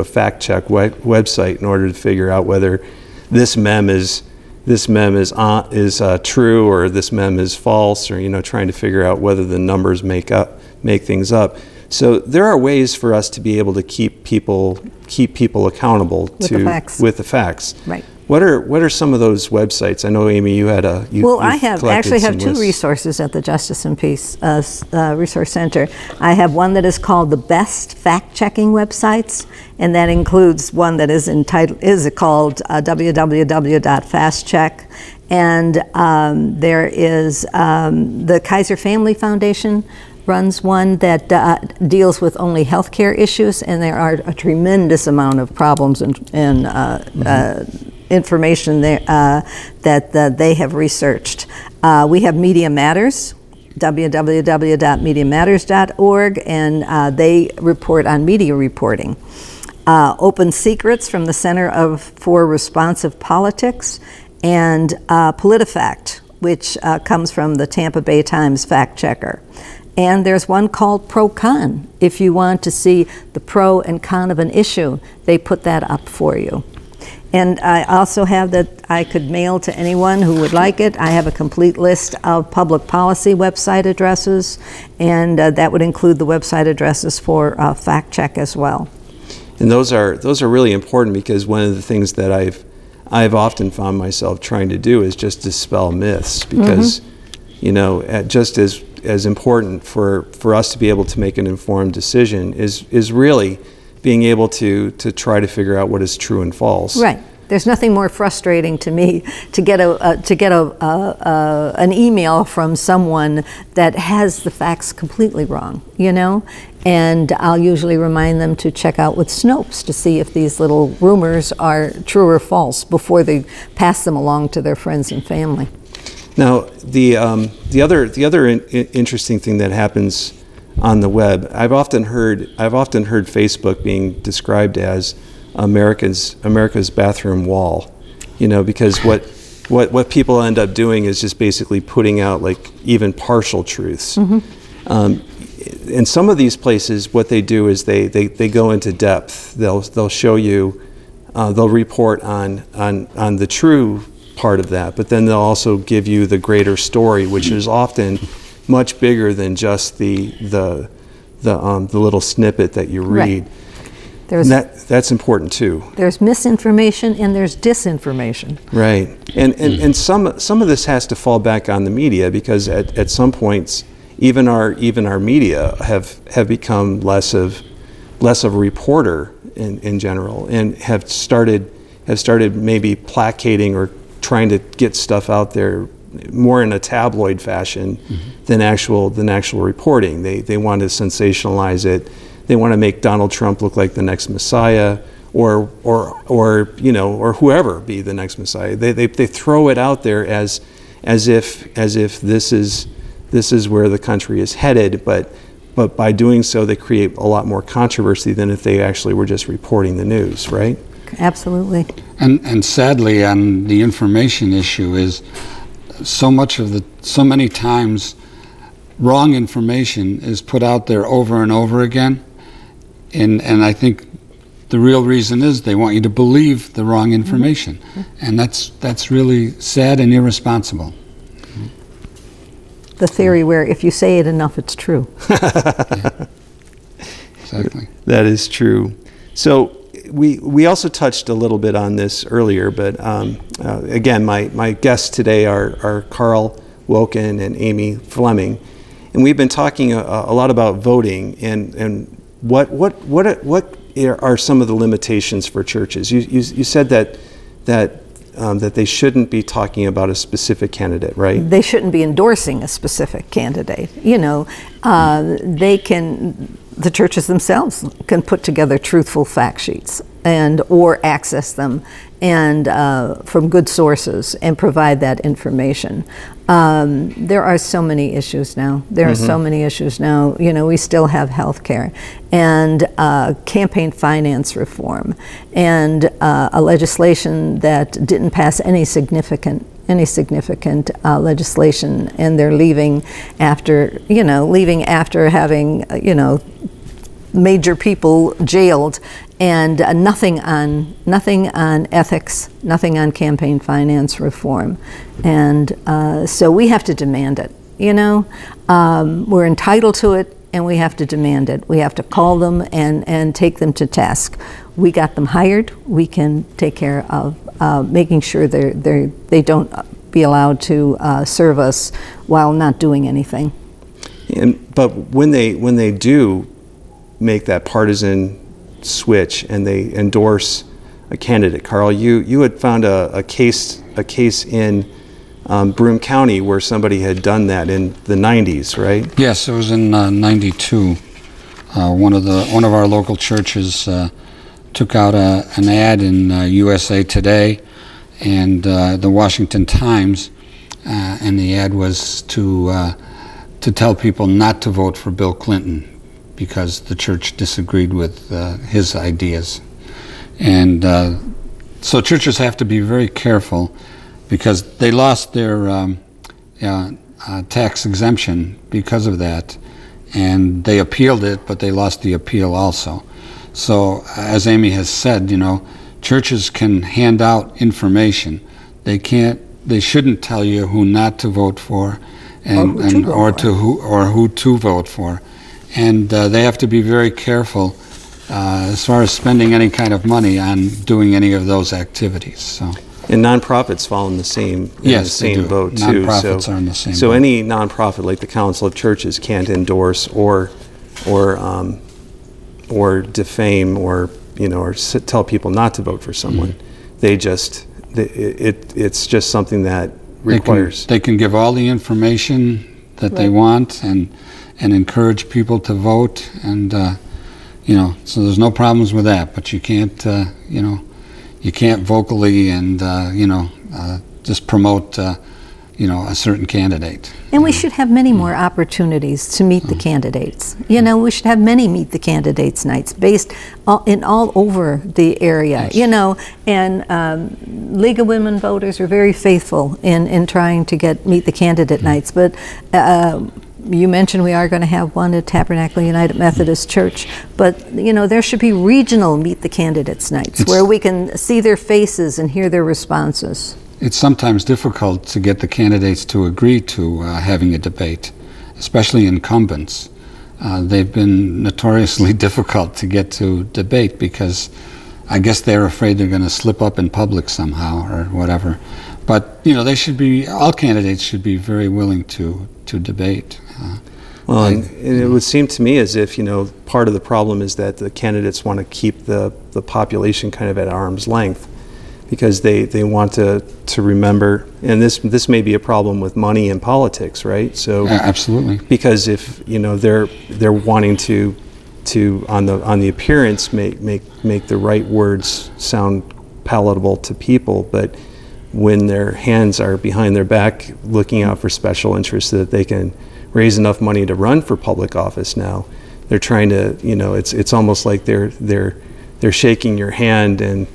a fact check website in order to figure out whether this meme is true or this meme is false, or trying to figure out whether the numbers make things up. So there are ways for us to be able to keep people accountable with the facts. Right. What are some of those websites? I know, Amy, you had a. I actually have two resources at the Justice and Peace Resource Center. I have one that is called the Best Fact-Checking Websites, and that includes one that is called www.fastcheck. And there is the Kaiser Family Foundation runs one that deals with only healthcare issues, and there are a tremendous amount of problems and information there that they have researched. We have Media Matters, www.mediamatters.org, and they report on media reporting. Open Secrets from the Center for Responsive Politics, and PolitiFact, which comes from the Tampa Bay Times fact checker. And there's one called Pro-Con. If you want to see the pro and con of an issue, they put that up for you. And I also have that I could mail to anyone who would like it. I have a complete list of public policy website addresses, and that would include the website addresses for fact check as well. And those are really important, because one of the things that I've often found myself trying to do is just dispel myths, because just as important for us to be able to make an informed decision is really being able to try to figure out what is true and false. Right. There's nothing more frustrating to me to get an email from someone that has the facts completely wrong, and I'll usually remind them to check out with Snopes to see if these little rumors are true or false before they pass them along to their friends and family. Now, the other interesting thing that happens on the web, I've often heard Facebook being described as America's bathroom wall, because what people end up doing is just basically putting out like even partial truths. In some of these places, what they do is they go into depth. They'll show you, they'll report on the true part of that, but then they'll also give you the greater story, which is often much bigger than just the little snippet that you read. Right. That's important too. There's misinformation and there's disinformation. Right, and some of this has to fall back on the media, because at some points even our media have become less of a reporter in general, and have started maybe placating or trying to get stuff out there more in a tabloid fashion than actual reporting. They want to sensationalize it. They want to make Donald Trump look like the next Messiah, or whoever be the next Messiah. They throw it out there as if this is where the country is headed, but by doing so they create a lot more controversy than if they actually were just reporting the news, right? Absolutely. And sadly, on the information issue, is so many times wrong information is put out there over and over again, and I think the real reason is they want you to believe the wrong information, and that's really sad and irresponsible. The theory where if you say it enough, it's true. Yeah. Exactly. That is true. So we also touched a little bit on this earlier, but again, my guests today are Karl, Wokan, and Amy Fleming, and we've been talking a lot about voting and what are some of the limitations for churches. You said that they shouldn't be talking about a specific candidate, right? They shouldn't be endorsing a specific candidate. The churches themselves can put together truthful fact sheets or access them and from good sources and provide that information. There are so many issues now. We still have health care and campaign finance reform and a legislation that didn't pass any significant legislation, and they're leaving after having major people jailed, and nothing on ethics, nothing on campaign finance reform, and so we have to demand it. We're entitled to it, and we have to demand it. We have to call them and take them to task. We got them hired. We can take care of making sure they don't be allowed to serve us while not doing anything. But when they do make that partisan switch and they endorse a candidate, Karl, you had found a case in Broome County where somebody had done that in the 90s, right? Yes, it was in 92. One of our local churches took out an ad in USA Today and the Washington Times, and the ad was to tell people not to vote for Bill Clinton because the church disagreed with his ideas. And so churches have to be very careful because they lost their tax exemption because of that, and they appealed it, but they lost the appeal also. So as Amy has said, churches can hand out information. They shouldn't tell you who not to vote for or who to vote for. And they have to be very careful as far as spending any kind of money on doing any of those activities. So. And nonprofits fall in the same boat too. Nonprofits are in the same boat. So any nonprofit like the Council of Churches can't endorse or defame or tell people not to vote for someone. Mm-hmm. It's just something that requires. They can give all the information that they want and encourage people to vote, and so there's no problems with that. But you can't you can't vocally and just promote a certain candidate. And we should have many more opportunities to meet the candidates. We should have many meet the candidates nights based all over the area. Yes. And League of Women Voters are very faithful in trying to meet the candidate nights. But you mentioned we are going to have one at Tabernacle United Methodist Church, but there should be regional meet the candidates nights where we can see their faces and hear their responses. It's sometimes difficult to get the candidates to agree to having a debate, especially incumbents. They've been notoriously difficult to get to debate because I guess they're afraid they're going to slip up in public somehow or whatever. But all candidates should be very willing to debate. Well, and it would seem to me as if part of the problem is that the candidates want to keep the population kind of at arm's length, because they want to remember, and this may be a problem with money in politics, right? So absolutely, because if they're wanting to on the appearance make the right words sound palatable to people, but when their hands are behind their back looking out for special interests so that they can raise enough money to run for public office, now they're trying to it's almost like they're shaking your hand and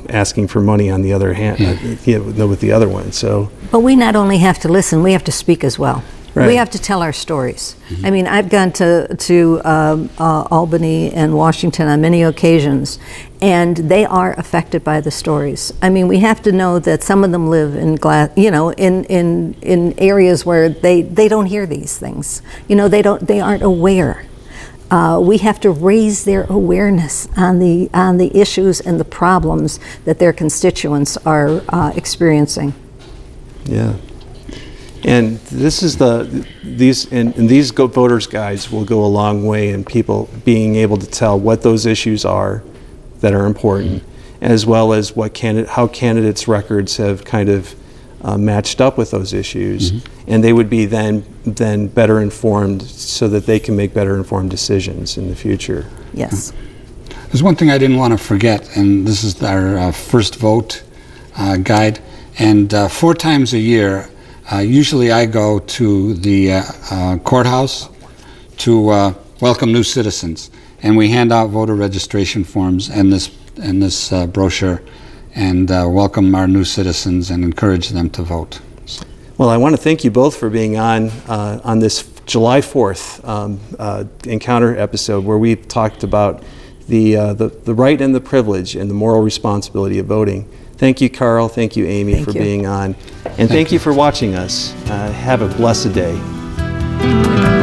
asking for money on the other hand, with the other one. So, but we not only have to listen, we have to speak as well. Right. We have to tell our stories. Mm-hmm. I mean, I've gone to Albany and Washington on many occasions, and they are affected by the stories. I mean, we have to know that some of them live in in areas where they don't hear these things. They aren't aware. We have to raise their awareness on the issues and the problems that their constituents are experiencing. Yeah, and this is these voters guides will go a long way in people being able to tell what those issues are that are important, as well as how candidates' records have kind of matched up with those issues, mm-hmm. and they would be then better informed so that they can make better informed decisions in the future. Yes. There's one thing I didn't want to forget, and this is our first vote guide. And 4 times a year, usually I go to the courthouse to welcome new citizens, and we hand out voter registration forms and this brochure, and welcome our new citizens and encourage them to vote. Well, I want to thank you both for being on this July 4th encounter episode where we talked about the right and the privilege and the moral responsibility of voting. Thank you, Karl. Thank you, Amy, for being on. And thank you for watching us. Have a blessed day.